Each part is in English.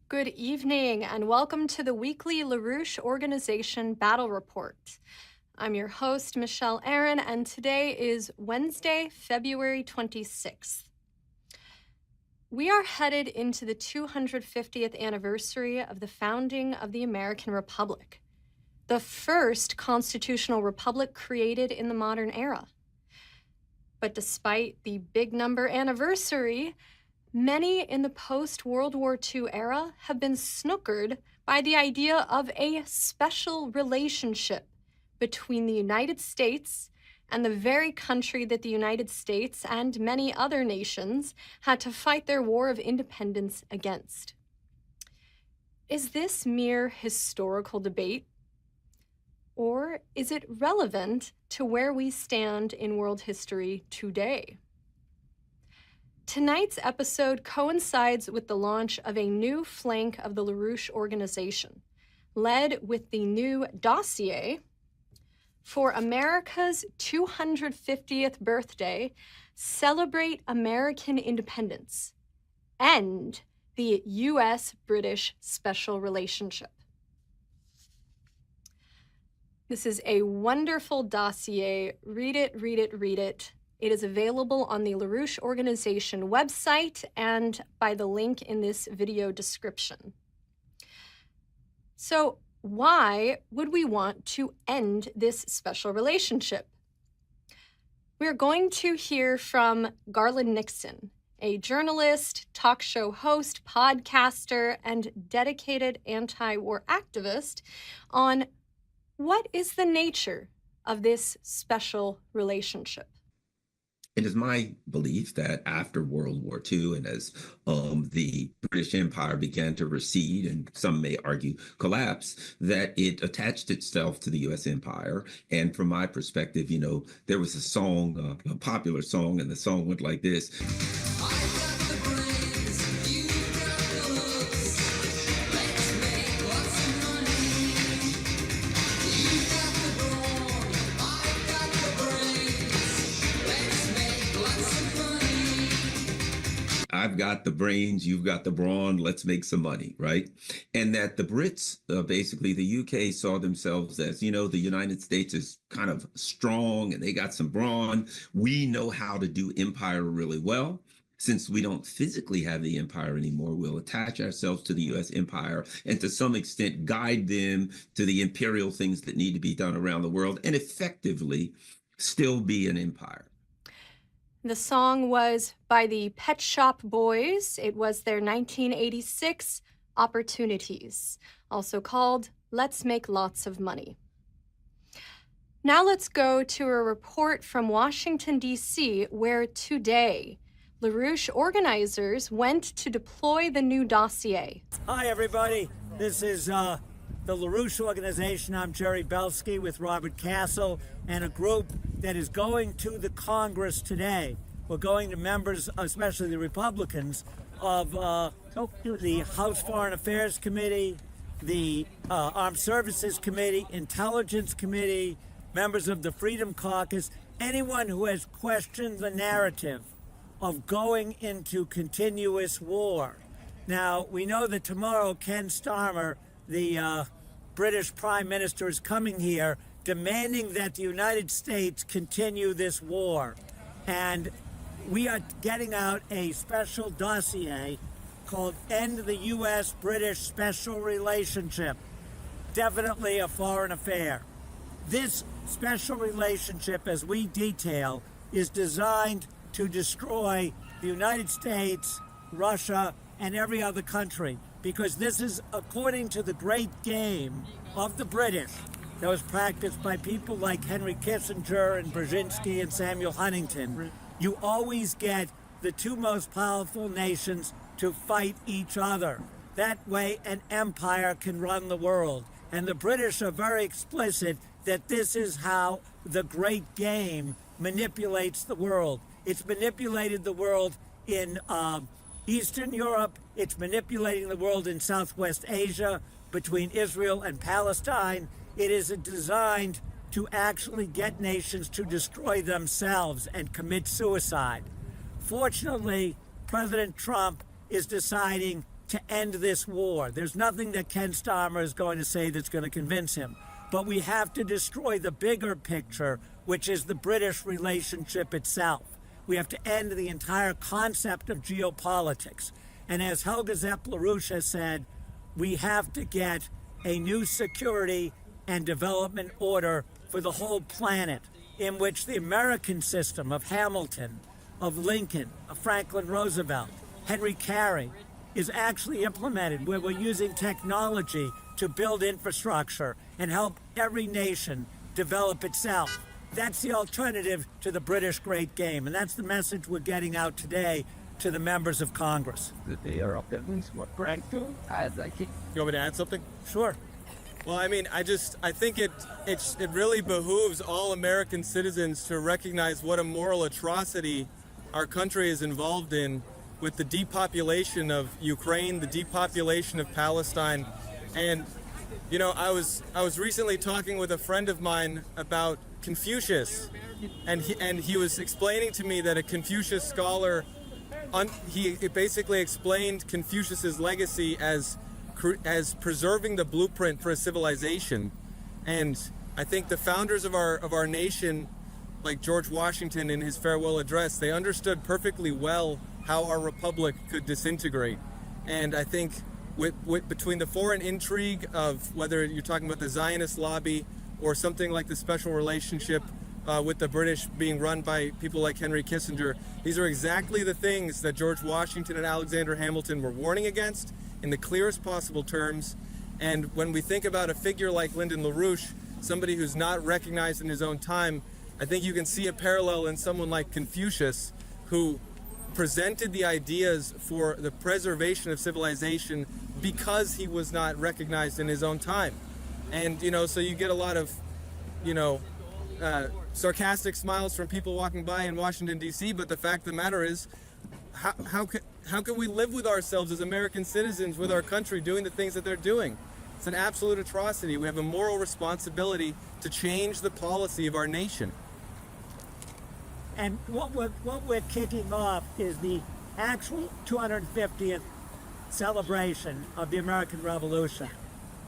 Good evening and welcome to the weekly LaRouche Organization Battle Report. I'm your host, Michelle Aaron, and today is Wednesday, February 26th. We are headed into the 250th anniversary of the founding of the American Republic, the first constitutional republic created in the modern era. But despite the big number anniversary, many in the post-World War II era have been snookered by the idea of a special relationship between the United States and the very country that the United States and many other nations had to fight their war of independence against. Is this mere historical debate? Or is it relevant to where we stand in world history today? Tonight's episode coincides with the launch of a new flank of the LaRouche Organization, led with the new Dossier for America's 250th birthday, Celebrate American Independence, End the U.S.-British Special Relationship. This is a wonderful dossier. Read it, read it, read it. It is available on the LaRouche Organization website and by the link in this video description. So, why would we want to end this special relationship? We're going to hear from Garland Nixon, a journalist, talk show host, podcaster, and dedicated anti-war activist, on what is the nature of this special relationship. It is my belief that after World War II, and as the British Empire began to recede, and some may argue collapse, that it attached itself to the U.S. Empire. And from my perspective, there was a song, a popular song, and the song went like this. I've got the brains, you've got the brawn, let's make some money, right? And that the Brits, basically the UK, saw themselves as, the United States is kind of strong and they got some brawn. We know how to do empire really well. Since we don't physically have the empire anymore, we'll attach ourselves to the U.S. empire and to some extent guide them to the imperial things that need to be done around the world and effectively still be an empire. The song was by the Pet Shop Boys. It was their 1986 Opportunities, also called Let's Make Lots of Money. Now let's go to a report from Washington, D.C., where today LaRouche organizers went to deploy the new dossier. Hi, everybody. This is the LaRouche Organization. I'm Jerry Belsky with Robert Castle and a group that is going to the Congress today. We're going to members, especially the Republicans, of the House Foreign Affairs Committee, the Armed Services Committee, Intelligence Committee, members of the Freedom Caucus, anyone who has questioned the narrative of going into continuous war. Now, we know that tomorrow Keir Starmer, the British Prime Minister, is coming here demanding that the United States continue this war. And we are getting out a special dossier called End the U.S.-British Special Relationship. Definitely a foreign affair. This special relationship, as we detail, is designed to destroy the United States, Russia, and every other country, because this is according to the great game of the British that was practiced by people like Henry Kissinger and Brzezinski and Samuel Huntington. You always get the two most powerful nations to fight each other. That way an empire can run the world. And the British are very explicit that this is how the great game manipulates the world. It's manipulated the world in Eastern Europe. It's manipulating the world in Southwest Asia, between Israel and Palestine. It is designed to actually get nations to destroy themselves and commit suicide. Fortunately, President Trump is deciding to end this war. There's nothing that Ken Starmer is going to say that's going to convince him. But we have to destroy the bigger picture, which is the British relationship itself. We have to end the entire concept of geopolitics. And as Helga Zepp LaRouche has said, we have to get a new security and development order for the whole planet, in which the American system of Hamilton, of Lincoln, of Franklin Roosevelt, Henry Carey, is actually implemented, where we're using technology to build infrastructure and help every nation develop itself. That's the alternative to the British Great Game, and that's the message we're getting out today to the members of Congress. You want me to add something? Sure. Well, I mean, I think it really behooves all American citizens to recognize what a moral atrocity our country is involved in with the depopulation of Ukraine, the depopulation of Palestine. And, you know, I was recently talking with a friend of mine about Confucius, and he was explaining to me that a Confucius scholar, he basically explained Confucius's legacy as preserving the blueprint for a civilization. And I think the founders of our nation, like George Washington in his farewell address, they understood perfectly well how our republic could disintegrate. And I think between the foreign intrigue of whether you're talking about the Zionist lobby or something like the special relationship with the British being run by people like Henry Kissinger, these are exactly the things that George Washington and Alexander Hamilton were warning against in the clearest possible terms. And when we think about a figure like Lyndon LaRouche, somebody who's not recognized in his own time, I think you can see a parallel in someone like Confucius, who presented the ideas for the preservation of civilization because he was not recognized in his own time. And, you know, so you get a lot of, you know, sarcastic smiles from people walking by in Washington, D.C., but the fact of the matter is, how can we live with ourselves as American citizens with our country doing the things that they're doing? It's an absolute atrocity. We have a moral responsibility to change the policy of our nation. And what we're kicking off is the actual 250th celebration of the American Revolution.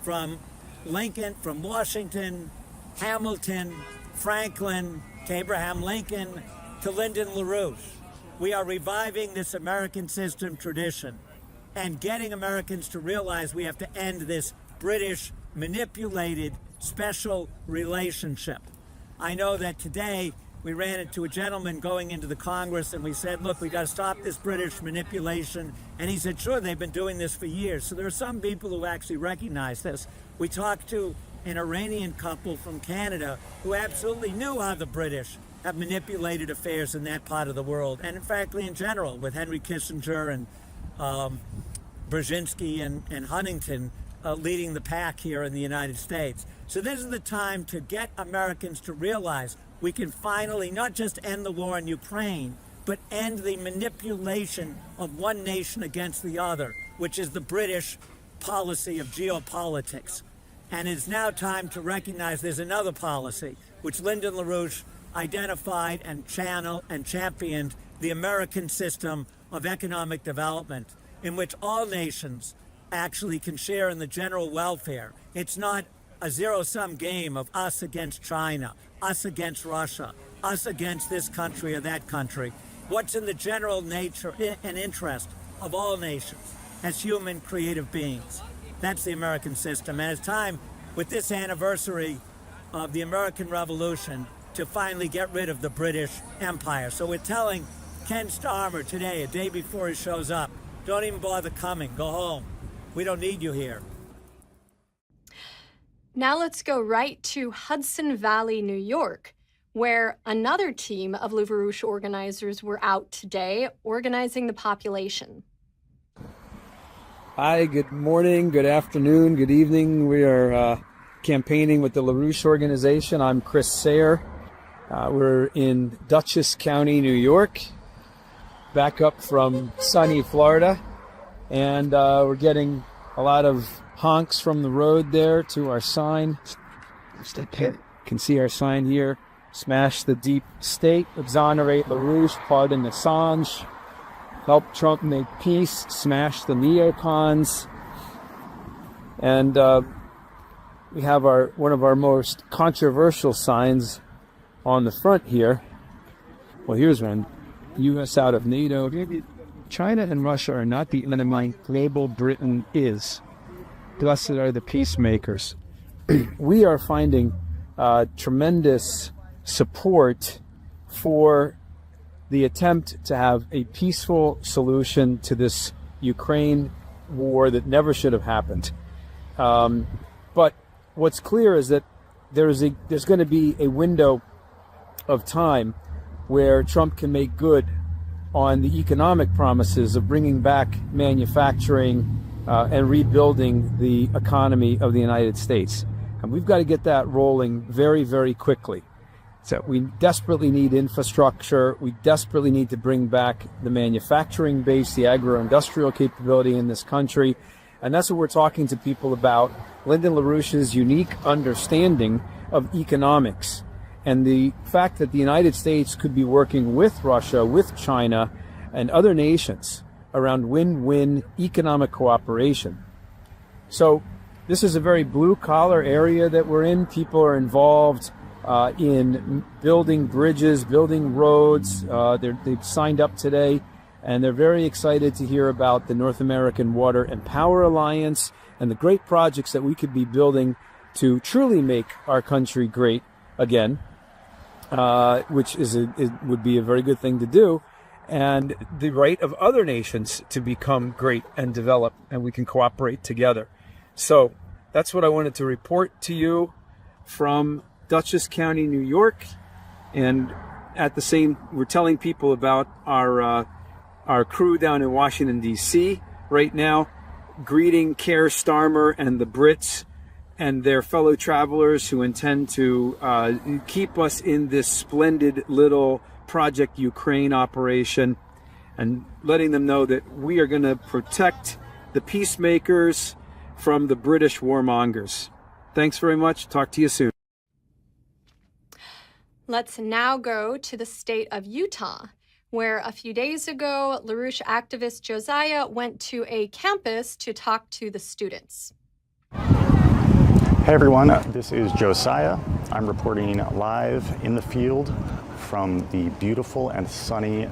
From Lincoln, from Washington, Hamilton, Franklin, to Abraham Lincoln, to Lyndon LaRouche. We are reviving this American system tradition and getting Americans to realize we have to end this British manipulated special relationship. I know that today we ran into a gentleman going into the Congress and we said, look, we got to stop this British manipulation. And he said, sure, they've been doing this for years. So there are some people who actually recognize this. We talked to an Iranian couple from Canada who absolutely knew how the British have manipulated affairs in that part of the world. And in fact, in general, with Henry Kissinger and Brzezinski and Huntington leading the pack here in the United States. So this is the time to get Americans to realize we can finally not just end the war in Ukraine, but end the manipulation of one nation against the other, which is the British policy of geopolitics. And it's now time to recognize there's another policy, which Lyndon LaRouche identified and championed, the American system of economic development, in which all nations actually can share in the general welfare. It's not a zero-sum game of us against China, us against Russia, us against this country or that country. What's in the general nature and interest of all nations as human creative beings? That's the American system. And it's time, with this anniversary of the American Revolution, to finally get rid of the British Empire. So we're telling Ken Starmer today, a day before he shows up, don't even bother coming. Go home. We don't need you here. Now let's go right to Hudson Valley, New York, where another team of LaRouche organizers were out today organizing the population. Hi, good morning, good afternoon, good evening. We are campaigning with the LaRouche Organization. I'm Chris Sare. We're in Dutchess County, New York, back up from sunny Florida. And we're getting a lot of honks from the road there to our sign. You can see our sign here. Smash the deep state, exonerate LaRouche, pardon Assange. help Trump make peace, smash the neocons. And we have one of our most controversial signs on the front here. Well, here's one. U.S. out of NATO. China and Russia are not the enemy. Global Britain is. Blessed are the peacemakers. We are finding tremendous support for the attempt to have a peaceful solution to this Ukraine war that never should have happened. But what's clear is that there's going to be a window of time where Trump can make good on the economic promises of bringing back manufacturing and rebuilding the economy of the United States. And we've got to get that rolling very, very quickly. So we desperately need infrastructure. We desperately need to bring back the manufacturing base, the agro-industrial capability in this country. And that's what we're talking to people about. Lyndon LaRouche's unique understanding of economics and the fact that the United States could be working with Russia, with China, and other nations around win-win economic cooperation. So this is a very blue-collar area that we're in. People are involved in building bridges, building roads. They've signed up today, and they're very excited to hear about the North American Water and Power Alliance and the great projects that we could be building to truly make our country great again, which would be a very good thing to do, and the right of other nations to become great and develop, and we can cooperate together. So that's what I wanted to report to you from Dutchess County, New York. And at the same, we're telling people about our crew down in Washington, D.C. right now, greeting Keir Starmer and the Brits and their fellow travelers who intend to keep us in this splendid little Project Ukraine operation, and letting them know that we are going to protect the peacemakers from the British warmongers. Thanks very much. Talk to you soon. Let's now go to the state of Utah, where a few days ago, LaRouche activist Josiah went to a campus to talk to the students. Hey everyone, this is Josiah. I'm reporting live in the field from the beautiful and sunny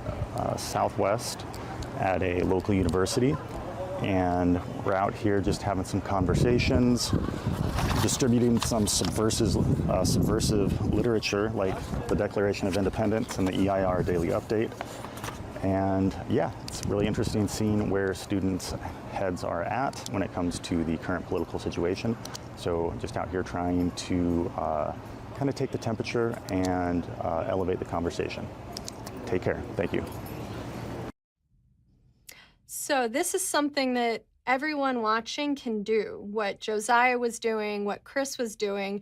Southwest at a local university. And we're out here just having some conversations, distributing some subversive literature like the Declaration of Independence and the EIR Daily Update. And yeah, it's really interesting seeing where students' heads are at when it comes to the current political situation. So just out here trying to kind of take the temperature and elevate the conversation. Take care. Thank you. So this is something that everyone watching can do. What Josiah was doing, what Chris was doing,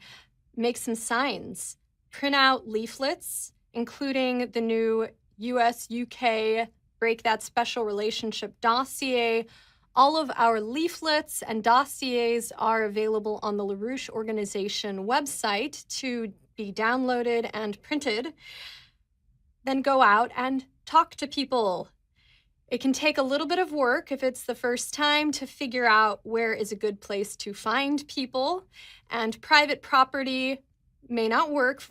make some signs. Print out leaflets, including the new US-UK Break That Special Relationship Dossier. All of our leaflets and dossiers are available on the LaRouche Organization website to be downloaded and printed. Then go out and talk to people. It can take a little bit of work if it's the first time to figure out where is a good place to find people, and private property may not work,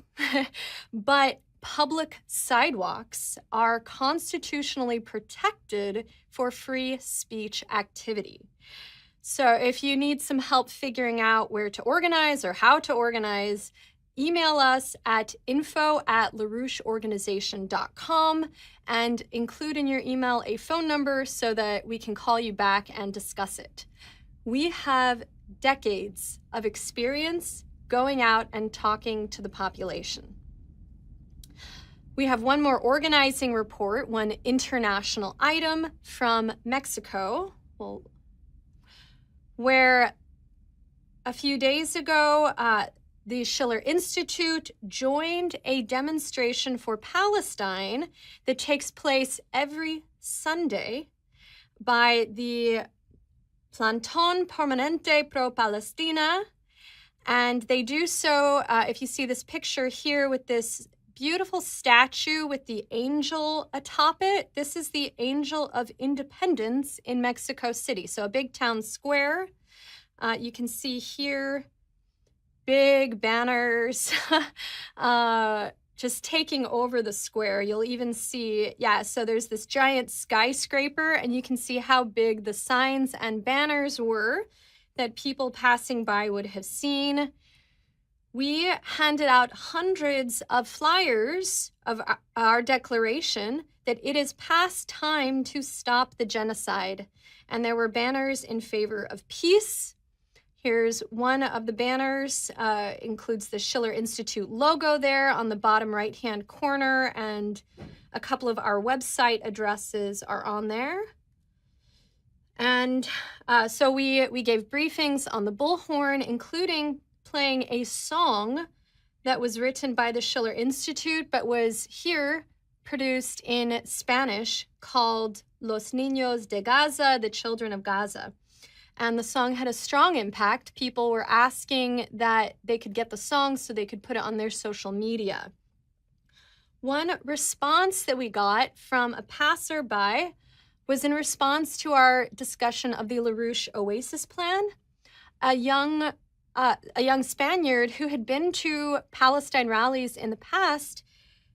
but public sidewalks are constitutionally protected for free speech activity. So if you need some help figuring out where to organize or how to organize, email us at info@LaRoucheOrganization.com and include in your email a phone number so that we can call you back and discuss it. We have decades of experience going out and talking to the population. We have one more organizing report, one international item from Mexico, where a few days ago, the Schiller Institute joined a demonstration for Palestine that takes place every Sunday by the Plantón Permanente Pro Palestina. And they do so, if you see this picture here with this beautiful statue with the angel atop it. This is the Angel of Independence in Mexico City. So a big town square. You can see here big banners just taking over the square. You'll even see, so there's this giant skyscraper, and you can see how big the signs and banners were that people passing by would have seen. We handed out hundreds of flyers of our declaration that it is past time to stop the genocide. And there were banners in favor of peace. Here's one of the banners, includes the Schiller Institute logo there on the bottom right-hand corner, and a couple of our website addresses are on there. And so we gave briefings on the bullhorn, including playing a song that was written by the Schiller Institute, but was here produced in Spanish, called Los Niños de Gaza, the Children of Gaza. And the song had a strong impact. People were asking that they could get the song so they could put it on their social media. One response that we got from a passerby was in response to our discussion of the LaRouche Oasis Plan. A young Spaniard who had been to Palestine rallies in the past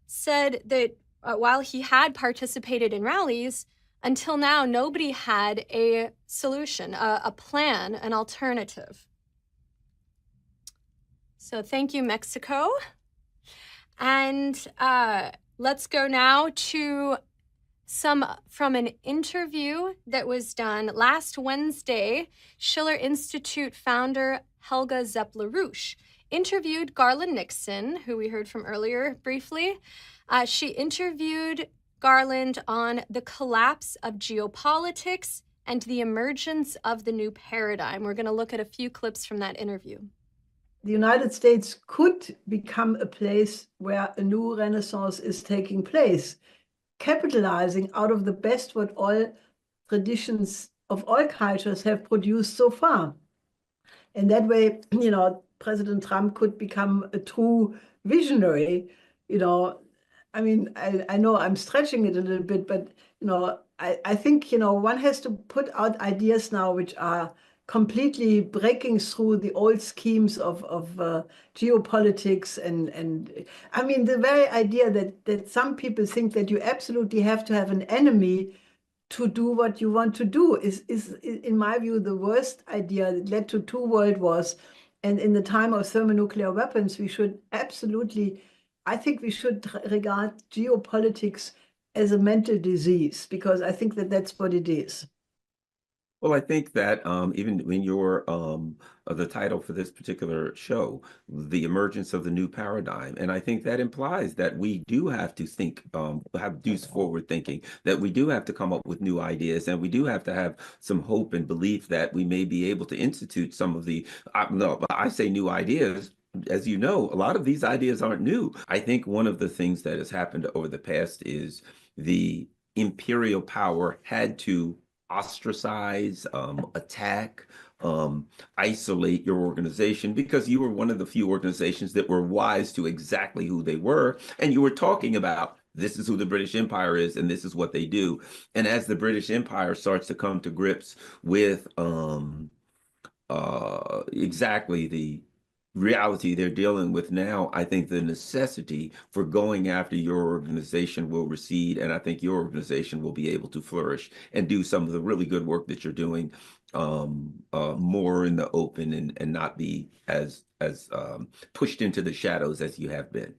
said that while he had participated in rallies, until now, nobody had a solution, a plan, an alternative. So thank you, Mexico. And let's go now to from an interview that was done last Wednesday. Schiller Institute founder Helga Zepp LaRouche interviewed Garland Nixon, who we heard from earlier briefly. She interviewed Garland on the collapse of geopolitics and the emergence of the new paradigm. We're going to look at a few clips from that interview. The United States could become a place where a new renaissance is taking place, capitalizing out of the best what all traditions of all cultures have produced so far. And that way, President Trump could become a true visionary. I mean, I know I'm stretching it a little bit, but, I think, one has to put out ideas now which are completely breaking through the old schemes of geopolitics. And I mean, the very idea that some people think that you absolutely have to have an enemy to do what you want to do is in my view, the worst idea that led to 2 world wars. And in the time of thermonuclear weapons, we should absolutely, I think we should regard geopolitics as a mental disease, because I think that that's what it is. Well, I think that even in your the title for this particular show, the emergence of the new paradigm, and I think that implies that we do have to think, do forward thinking, that we do have to come up with new ideas, and we do have to have some hope and belief that we may be able to institute some of the. I say new ideas. As you know, a lot of these ideas aren't new. I think one of the things that has happened over the past is the imperial power had to ostracize, attack, isolate your organization, because you were one of the few organizations that were wise to exactly who they were. And you were talking about, this is who the British Empire is, and this is what they do. And as the British Empire starts to come to grips with exactly the reality they're dealing with now, I think the necessity for going after your organization will recede, and I think your organization will be able to flourish and do some of the really good work that you're doing more in the open and not be as pushed into the shadows as you have been.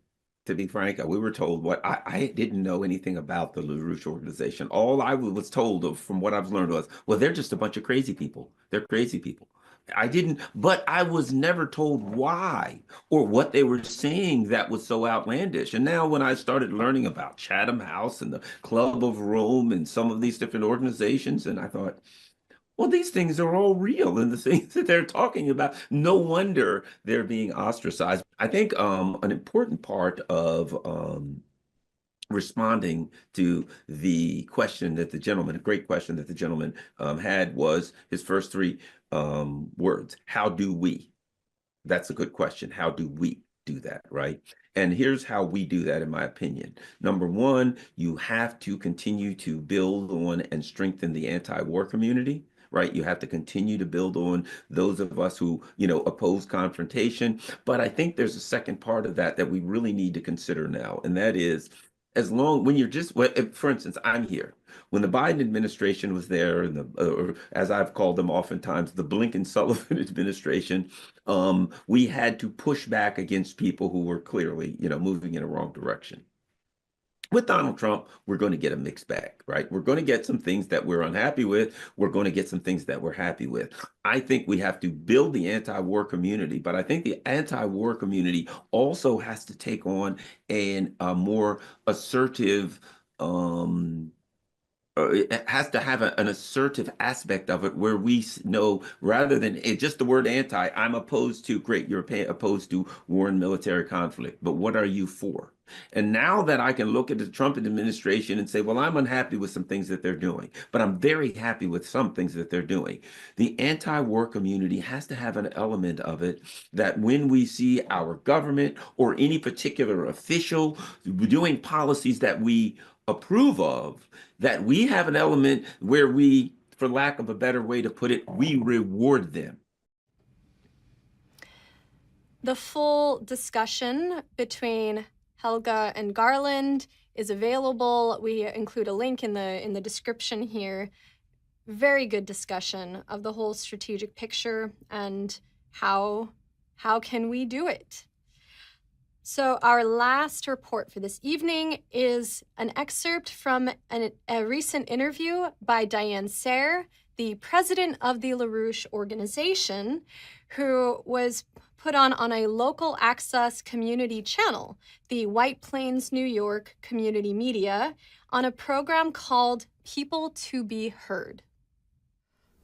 To be frank, we were told I didn't know anything about the LaRouche Organization. All I was told from what I've learned was, well, they're just a bunch of crazy people. They're crazy people. But I was never told why or what they were saying that was so outlandish. And now when I started learning about Chatham House and the Club of Rome and some of these different organizations, and I thought, well, these things are all real, and the things that they're talking about, no wonder they're being ostracized. I think an important part of responding to the question that the gentleman, a great question that the gentleman had, was his first 3 words. How do we? That's a good question. How do we do that, right? And here's how we do that, in my opinion. Number one, you have to continue to build on and strengthen the anti-war community. Right. You have to continue to build on those of us who, oppose confrontation. But I think there's a second part of that we really need to consider now. And that is, when you're just, for instance, I'm here. When the Biden administration was there, and or as I've called them oftentimes, the Blinken-Sullivan administration, we had to push back against people who were clearly, moving in a wrong direction. With Donald Trump, we're going to get a mixed bag, right? We're going to get some things that we're unhappy with. We're going to get some things that we're happy with. I think we have to build the anti-war community, but I think the anti-war community also has to take on a more assertive, it has to have an assertive aspect of it where we know, rather than just the word anti, I'm opposed to, great, you're opposed to war and military conflict, but what are you for? And now that I can look at the Trump administration and say, well, I'm unhappy with some things that they're doing, but I'm very happy with some things that they're doing. The anti-war community has to have an element of it that when we see our government or any particular official doing policies that we approve of, that we have an element where we, for lack of a better way to put it, we reward them. The full discussion between Helga and Garland is available. We include a link in the description here. Very good discussion of the whole strategic picture and how can we do it. So our last report for this evening is an excerpt from a recent interview by Diane Sare, the president of the LaRouche Organization, who was put on a local access community channel, the White Plains, New York Community Media, on a program called People to Be Heard.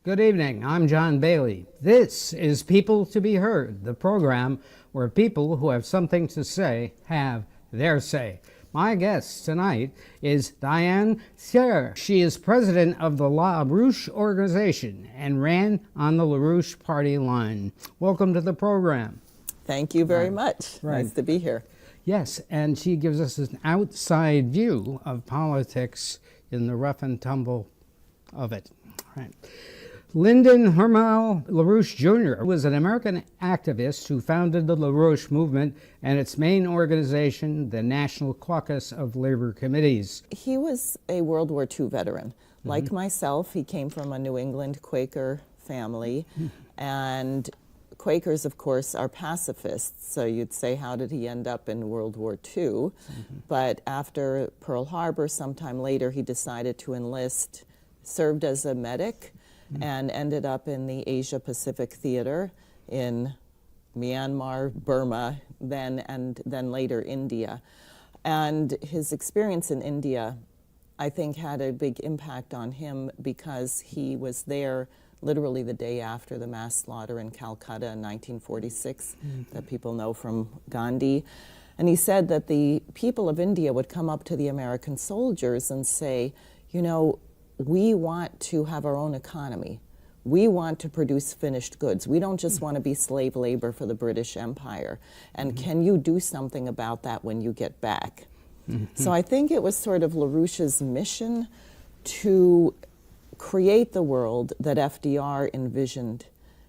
Good evening, I'm John Bailey. This is People to Be Heard, the program where people who have something to say have their say. My guest tonight is Diane Sare. She is president of the LaRouche Organization and ran on the LaRouche party line. Welcome to the program. Thank you very much. Nice to be here. Yes, and she gives us an outside view of politics in the rough and tumble of it. All right. Lyndon Hermel LaRouche Jr. was an American activist who founded the LaRouche movement and its main organization, the National Caucus of Labor Committees. He was a World War II veteran. Like myself, he came from a New England Quaker family, and Quakers, of course, are pacifists, so you'd say, how did he end up in World War II? But after Pearl Harbor, sometime later, he decided to enlist, served as a medic, and ended up in the Asia-Pacific Theater in Myanmar, Burma, and then later India. And his experience in India, I think, had a big impact on him because he was there literally the day after the mass slaughter in Calcutta in 1946 that people know from Gandhi. And he said that the people of India would come up to the American soldiers and say, you know, we want to have our own economy. We want to produce finished goods. We don't just want to be slave labor for the British Empire. And can you do something about that when you get back? So I think it was sort of LaRouche's mission to create the world that FDR envisioned,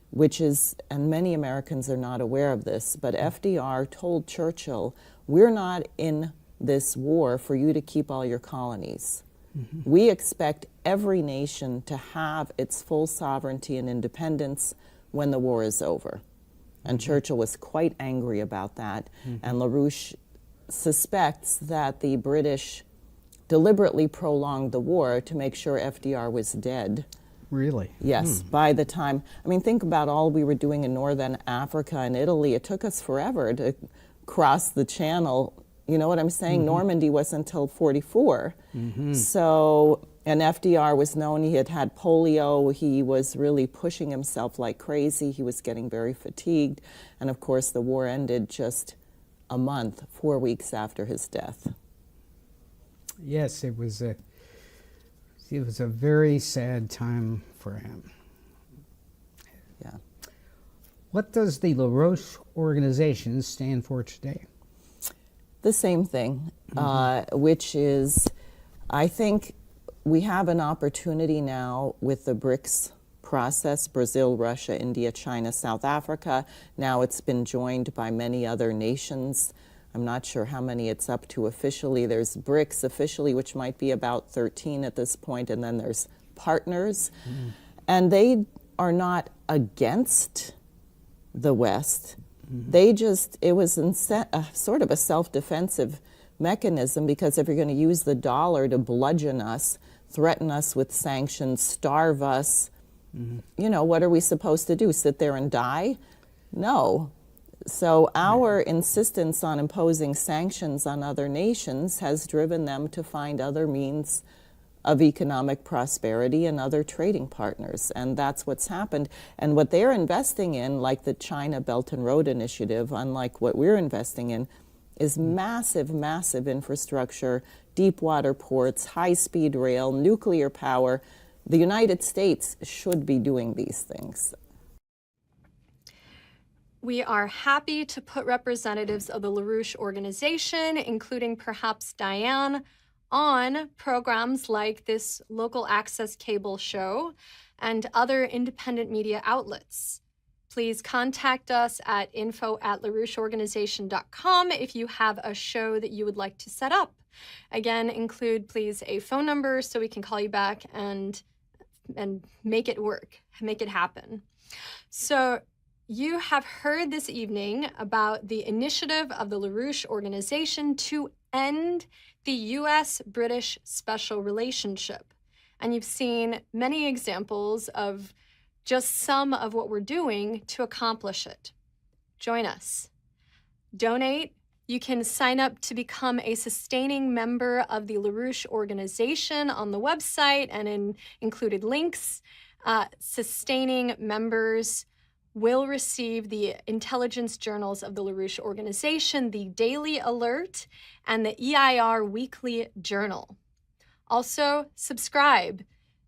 which is, and many Americans are not aware of this, but FDR told Churchill, we're not in this war for you to keep all your colonies. We expect every nation to have its full sovereignty and independence when the war is over. And Churchill was quite angry about that. And LaRouche suspects that the British deliberately prolonged the war to make sure FDR was dead. Really? Yes, by the time, I mean, think about all we were doing in Northern Africa and Italy. It took us forever to cross the channel. You know what I'm saying? Normandy wasn't until 44. So, and FDR was known, he had had polio, he was really pushing himself like crazy, he was getting very fatigued, and of course the war ended just a month, 4 weeks after his death. Yes, it was a very sad time for him. Yeah. What does the LaRouche Organization stand for today? The same thing, which is, I think we have an opportunity now with the BRICS process, Brazil, Russia, India, China, South Africa. Now it's been joined by many other nations. I'm not sure how many it's up to officially. There's BRICS officially, which might be about 13 at this point, and then there's partners. And they are not against the West. They just, it was sort of a self-defensive mechanism, because if you're going to use the dollar to bludgeon us, threaten us with sanctions, starve us, you know, what are we supposed to do? Sit there and die? No. So our insistence on imposing sanctions on other nations has driven them to find other means of economic prosperity and other trading partners. And that's what's happened. And what they're investing in, like the China Belt and Road Initiative, unlike what we're investing in, is massive, massive infrastructure, deep water ports, high-speed rail, nuclear power. The United States should be doing these things. We are happy to put representatives of the LaRouche Organization, including perhaps Diane, on programs like this local access cable show and other independent media outlets. Please contact us at info@LaRoucheOrganization.com if you have a show that you would like to set up. Again, include please a phone number so we can call you back and make it work, make it happen. So you have heard this evening about the initiative of the LaRouche Organization to end the US-British special relationship. And you've seen many examples of just some of what we're doing to accomplish it. Join us. Donate. You can sign up to become a sustaining member of the LaRouche Organization on the website and in included links. Sustaining members will receive the intelligence journals of the LaRouche Organization, the Daily Alert, and the EIR Weekly Journal. Also, subscribe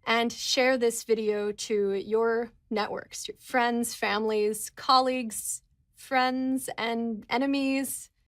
and share this video to your networks, your friends, families, colleagues, friends, and enemies.